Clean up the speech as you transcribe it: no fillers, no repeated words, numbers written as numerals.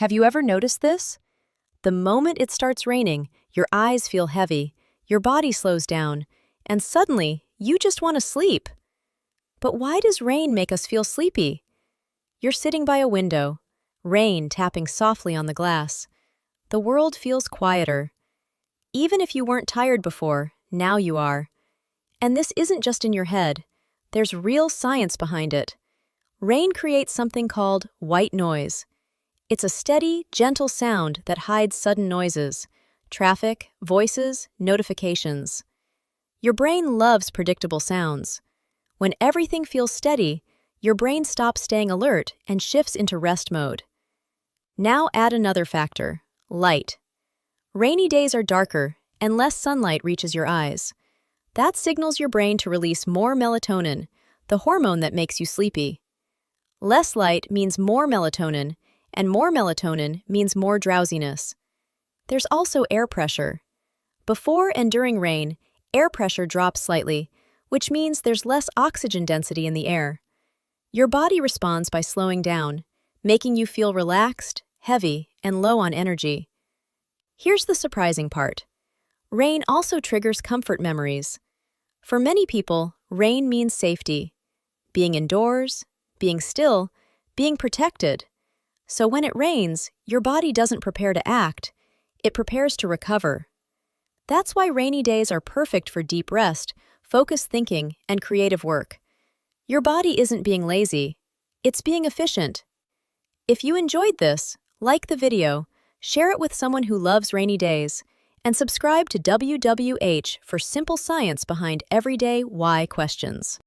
Have you ever noticed this? The moment it starts raining, your eyes feel heavy, your body slows down, and suddenly, you just want to sleep. But why does rain make us feel sleepy? You're sitting by a window, rain tapping softly on the glass. The world feels quieter. Even if you weren't tired before, now you are. And this isn't just in your head. There's real science behind it. Rain creates something called white noise. It's a steady, gentle sound that hides sudden noises, traffic, voices, notifications. Your brain loves predictable sounds. When everything feels steady, your brain stops staying alert and shifts into rest mode. Now add another factor, light. Rainy days are darker and less sunlight reaches your eyes. That signals your brain to release more melatonin, the hormone that makes you sleepy. Less light means more melatonin, and more melatonin means more drowsiness. There's also air pressure. Before and during rain, air pressure drops slightly, which means there's less oxygen density in the air. Your body responds by slowing down, making you feel relaxed, heavy, and low on energy. Here's the surprising part. Rain also triggers comfort memories. For many people, rain means safety. Being indoors, being still, being protected. So when it rains, your body doesn't prepare to act, it prepares to recover. That's why rainy days are perfect for deep rest, focused thinking, and creative work. Your body isn't being lazy, it's being efficient. If you enjoyed this, like the video, share it with someone who loves rainy days, and subscribe to WWH for simple science behind everyday why questions.